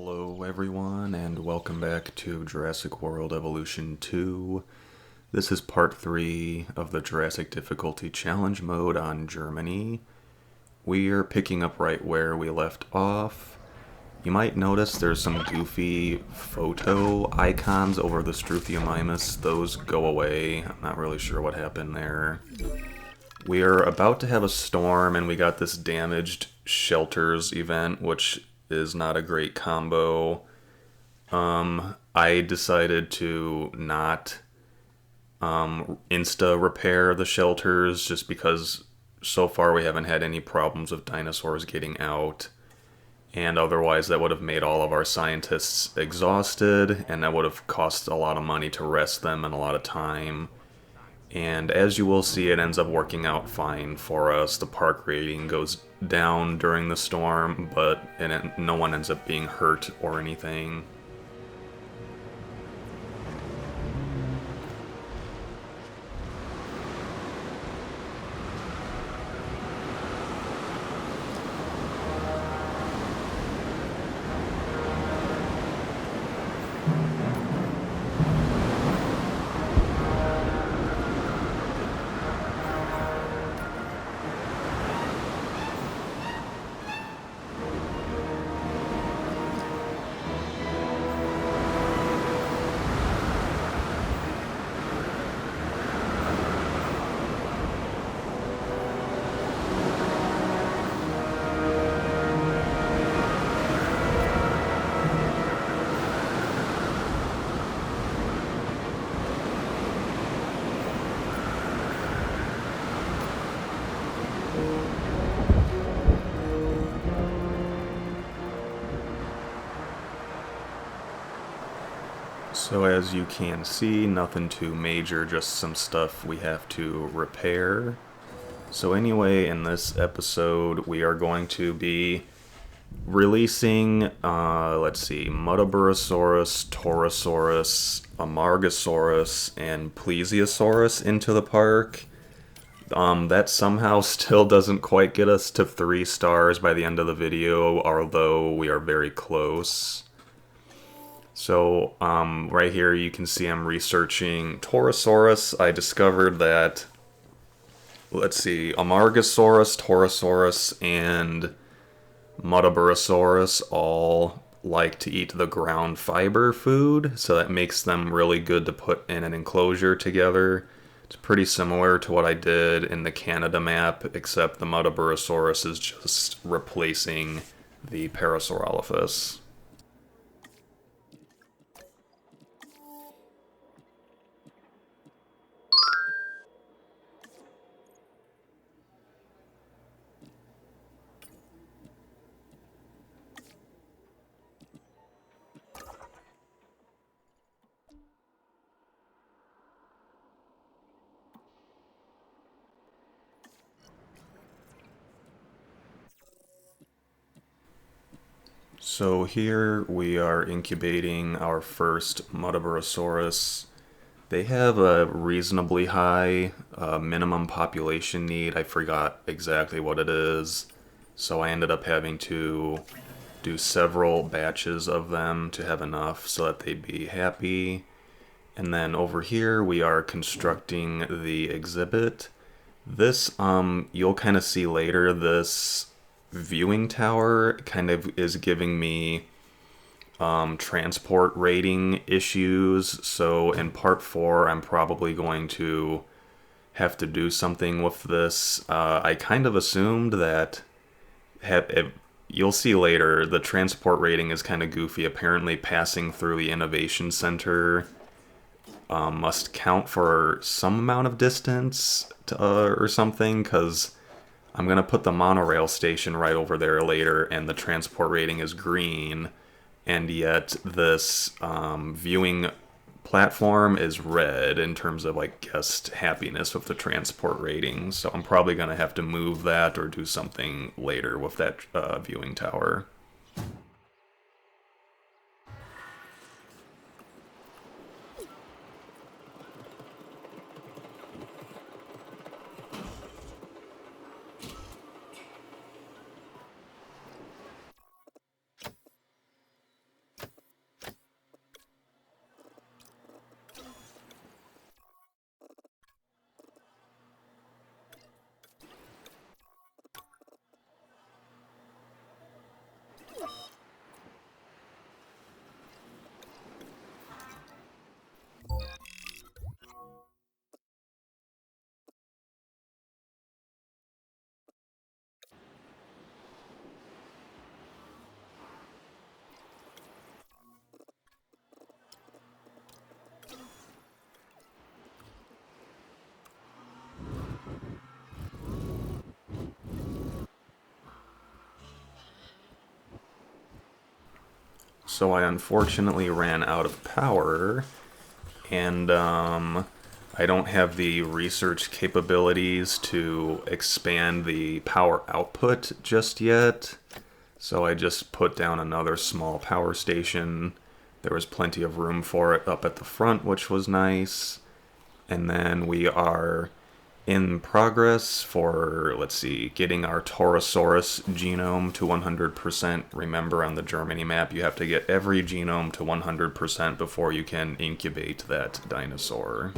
Hello everyone and welcome back to Jurassic World Evolution 2. This is part 3 of the Jurassic Difficulty challenge mode on Germany. We are picking up right where we left off. You might notice there's some goofy photo icons over the Struthiomimus. Those go away. I'm not really sure what happened there. We are about to have a storm and we got this damaged shelters event, which is not a great combo. I decided to not insta repair the shelters just because so far we haven't had any problems with dinosaurs getting out, and otherwise that would have made all of our scientists exhausted and that would have cost a lot of money to rest them and a lot of time. And as you will see, it ends up working out fine for us. The park rating goes down during the storm, but no one ends up being hurt or anything. So as you can see, nothing too major, just some stuff we have to repair. So anyway, in this episode, we are going to be releasing, Muttaburrasaurus, Torosaurus, Amargasaurus, and Plesiosaurus into the park. That somehow still doesn't quite get us to 3 stars by the end of the video, although we are very close. So, right here you can see I'm researching Torosaurus. I discovered that, Amargasaurus, Torosaurus, and Muttaburrasaurus all like to eat the ground fiber food, so that makes them really good to put in an enclosure together. It's pretty similar to what I did in the Canada map, except the Muttaburrasaurus is just replacing the Parasaurolophus. So here we are incubating our first Muttaburrasaurus. They have a reasonably high minimum population need. I forgot exactly what it is, so I ended up having to do several batches of them to have enough so that they'd be happy. And then over here we are constructing the exhibit. This, you'll kind of see later, this viewing tower kind of is giving me transport rating issues, so in part 4 I'm probably going to have to do something with this. I kind of assumed that you'll see later, the transport rating is kind of goofy. Apparently passing through the Innovation Center must count for some amount of distance or something, because I'm going to put the monorail station right over there later, and the transport rating is green, and yet this viewing platform is red in terms of, like, guest happiness with the transport rating. So I'm probably going to have to move that or do something later with that viewing tower. So I unfortunately ran out of power, and I don't have the research capabilities to expand the power output just yet. So I just put down another small power station. There was plenty of room for it up at the front, which was nice. And then we are in progress for, let's see, getting our Torosaurus genome to 100%. Remember, on the Germany map, you have to get every genome to 100% before you can incubate that dinosaur.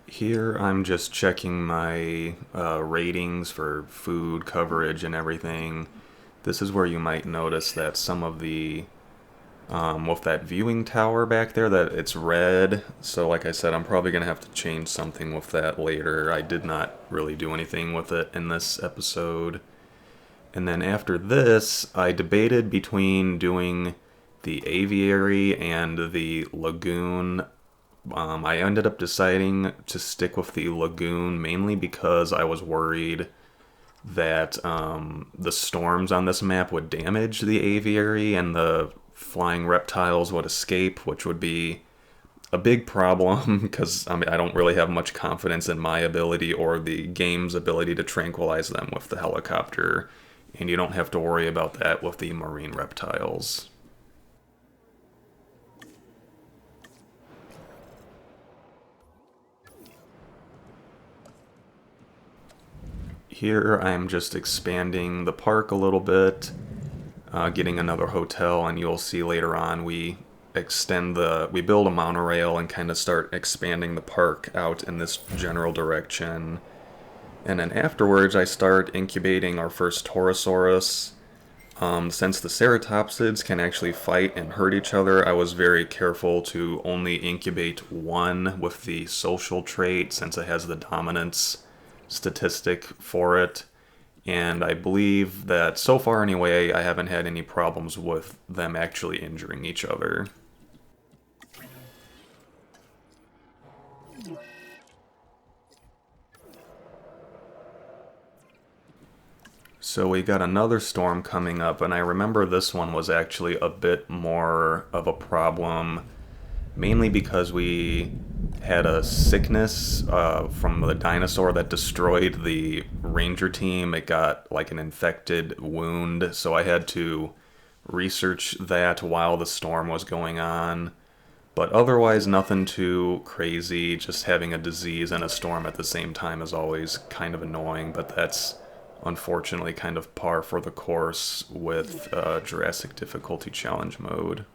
Here I'm just checking my ratings for food coverage and everything. This is where you might notice that some of the with that viewing tower back there, that it's red. So like I said, I'm probably going to have to change something with that later. I did not really do anything with it in this episode. And then after this, I debated between doing the aviary and the lagoon. I ended up deciding to stick with the lagoon mainly because I was worried that the storms on this map would damage the aviary and the flying reptiles would escape, which would be a big problem because I don't really have much confidence in my ability or the game's ability to tranquilize them with the helicopter, and you don't have to worry about that with the marine reptiles. Here I'm just expanding the park a little bit, getting another hotel, and you'll see later on we build a monorail and kind of start expanding the park out in this general direction. And then afterwards I start incubating our first Torosaurus. Since the ceratopsids can actually fight and hurt each other, I was very careful to only incubate one with the social trait since it has the dominance statistic for it. And I believe that so far anyway, I haven't had any problems with them actually injuring each other. So we got another storm coming up, and I remember this one was actually a bit more of a problem, mainly because we had a sickness from the dinosaur that destroyed the ranger team. It got like an infected wound, so I had to research that while the storm was going on. But otherwise, nothing too crazy. Just having a disease and a storm at the same time is always kind of annoying, but that's unfortunately kind of par for the course with Jurassic Difficulty Challenge mode.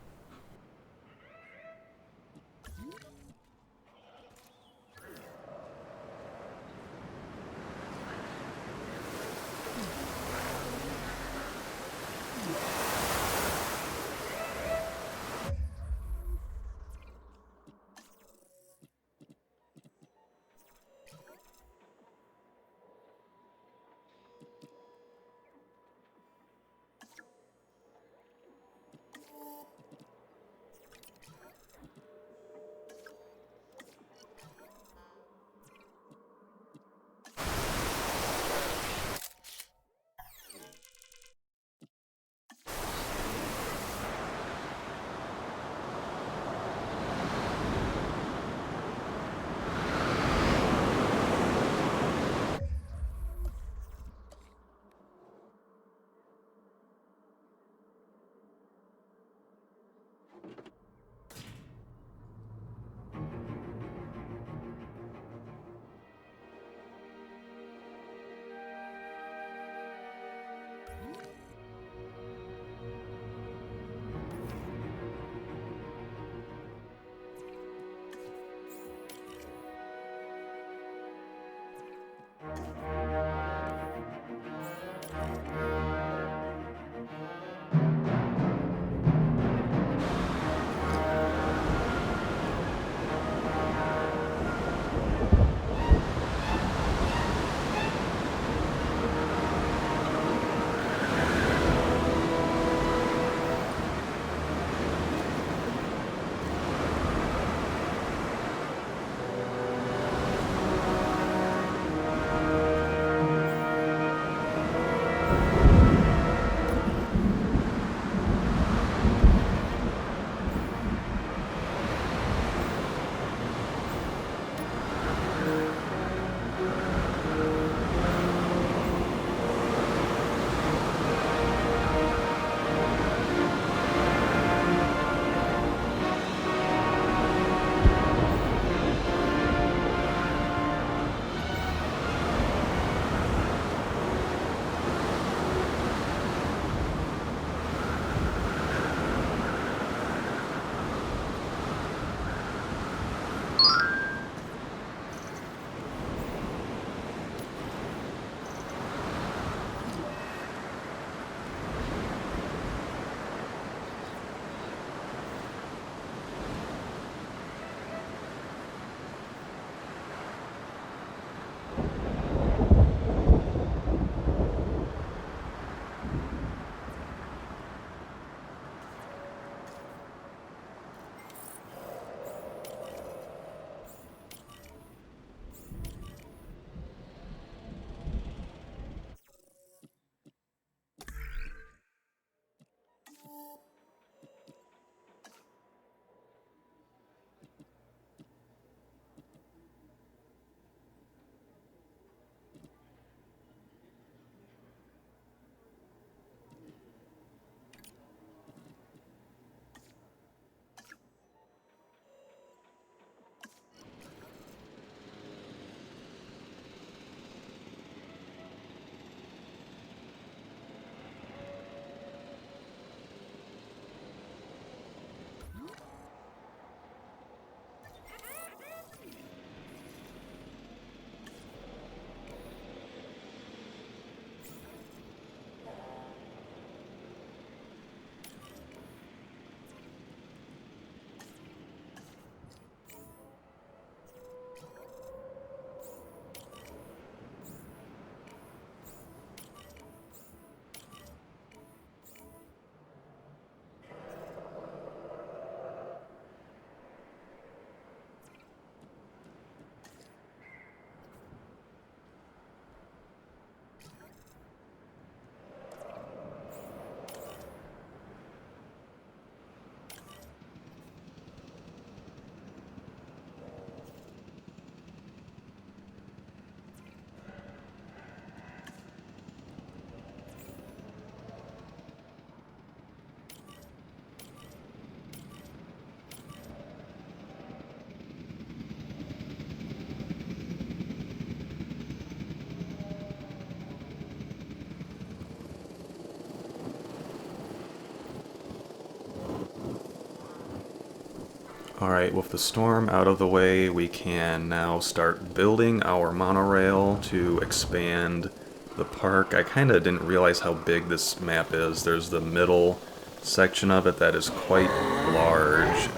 Alright, with the storm out of the way, we can now start building our monorail to expand the park. I kind of didn't realize how big this map is. There's the middle section of it that is quite large.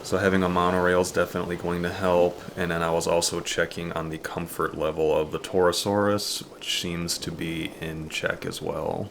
So having a monorail is definitely going to help. And then I was also checking on the comfort level of the Torosaurus, which seems to be in check as well.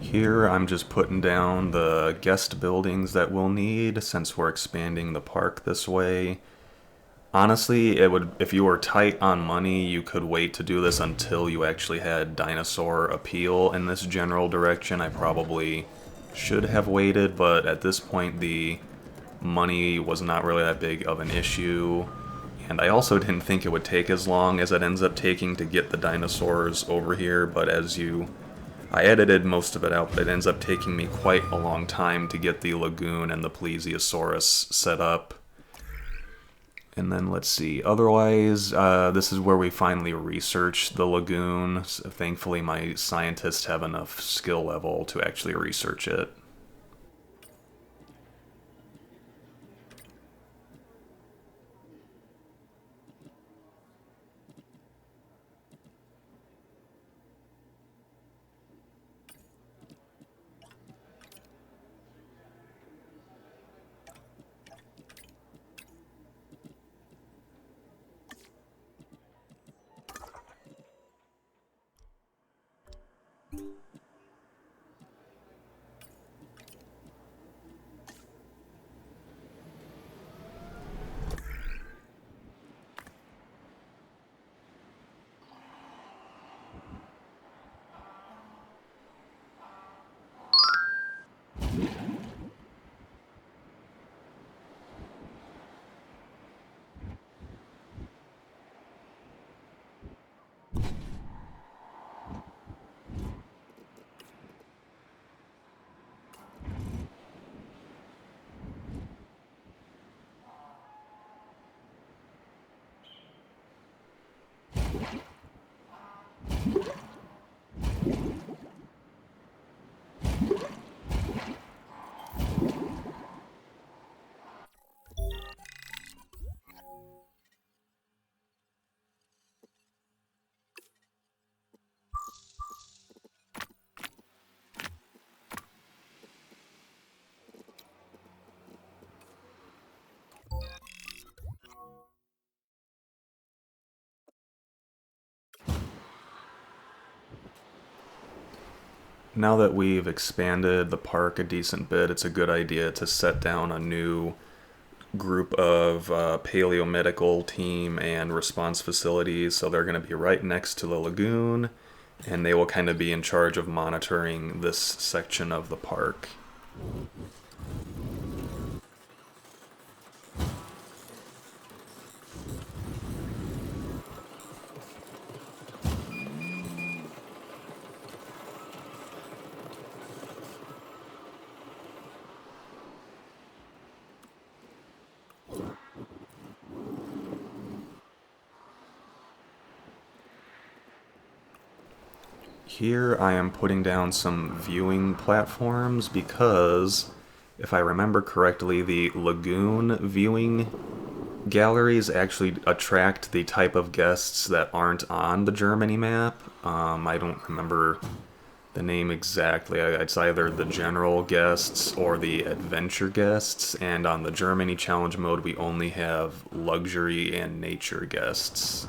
Here I'm just putting down the guest buildings that we'll need since we're expanding the park this way. Honestly, it would if you were tight on money, you could wait to do this until you actually had dinosaur appeal in this general direction. I probably should have waited, but at this point the money was not really that big of an issue. And I also didn't think it would take as long as it ends up taking to get the dinosaurs over here, but I edited most of it out, but it ends up taking me quite a long time to get the lagoon and the plesiosaurus set up. And then let's see, otherwise, this is where we finally research the lagoon. So thankfully my scientists have enough skill level to actually research it. Now that we've expanded the park a decent bit, it's a good idea to set down a new group of paleomedical team and response facilities. So they're going to be right next to the lagoon, and they will kind of be in charge of monitoring this section of the park. Here I am putting down some viewing platforms because, if I remember correctly, the lagoon viewing galleries actually attract the type of guests that aren't on the Germany map. I don't remember the name exactly. It's either the general guests or the adventure guests, and on the Germany challenge mode, we only have luxury and nature guests.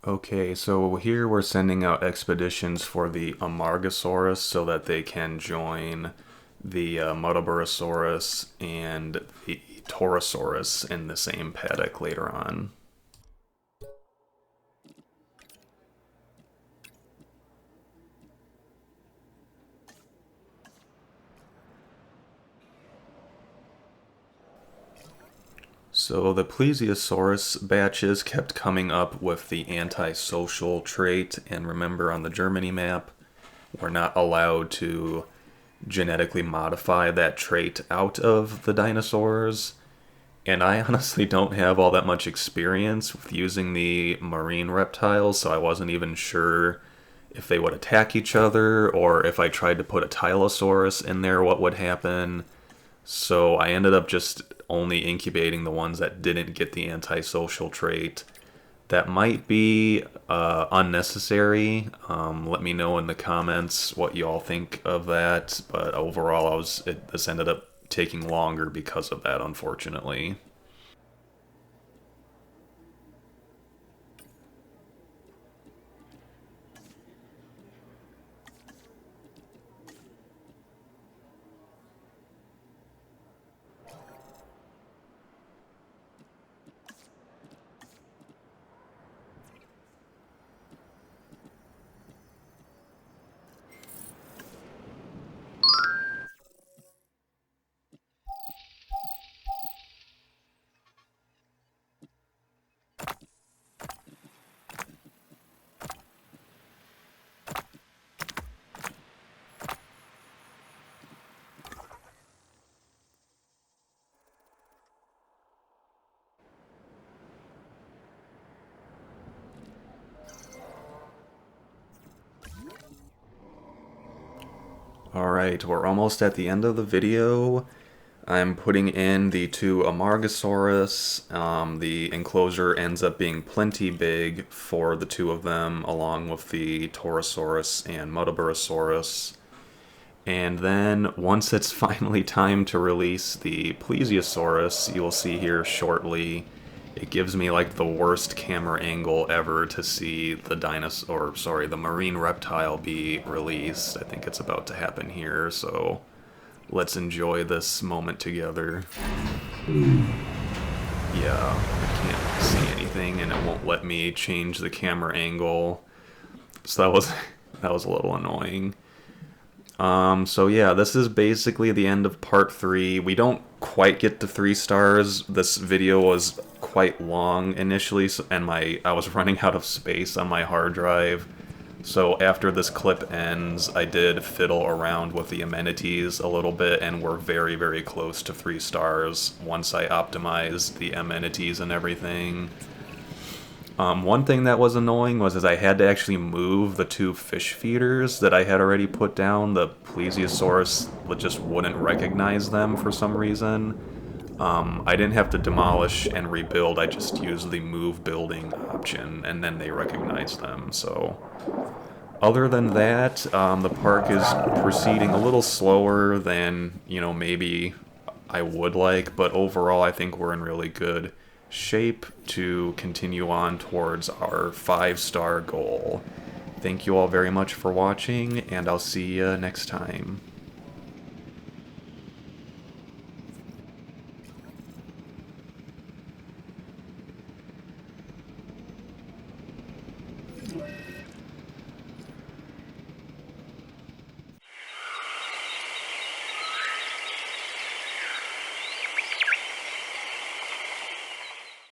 Okay, so here we're sending out expeditions for the Amargasaurus so that they can join the Muttaburrasaurus and the Torosaurus in the same paddock later on. So the Plesiosaurus batches kept coming up with the antisocial trait, and remember on the Germany map, we're not allowed to genetically modify that trait out of the dinosaurs. And I honestly don't have all that much experience with using the marine reptiles, so I wasn't even sure if they would attack each other or if I tried to put a Tylosaurus in there, what would happen. So I ended up just only incubating the ones that didn't get the antisocial trait. That might be unnecessary. Let me know in the comments what you all think of that. But overall, this ended up taking longer because of that, unfortunately. Alright, we're almost at the end of the video. I'm putting in the two Amargasaurus. The enclosure ends up being plenty big for the two of them, along with the Torosaurus and Muttaburrasaurus. And then, once it's finally time to release the Plesiosaurus, you'll see here shortly, it gives me like the worst camera angle ever to see the the marine reptile be released. I think it's about to happen here, so let's enjoy this moment together. Yeah, I can't see anything and it won't let me change the camera angle. So that was a little annoying. So yeah, this is basically the end of part 3. We don't quite get to 3 stars. This video was quite long initially, and I was running out of space on my hard drive. So after this clip ends, I did fiddle around with the amenities a little bit, and we're very, very close to 3 stars once I optimized the amenities and everything. One thing that was annoying was I had to actually move the 2 fish feeders that I had already put down. The Plesiosaurus just wouldn't recognize them for some reason. I didn't have to demolish and rebuild, I just used the move building option, and then they recognized them, so... Other than that, the park is proceeding a little slower than, maybe I would like, but overall I think we're in really good shape to continue on towards our 5-star goal. Thank you all very much for watching, and I'll see you next time.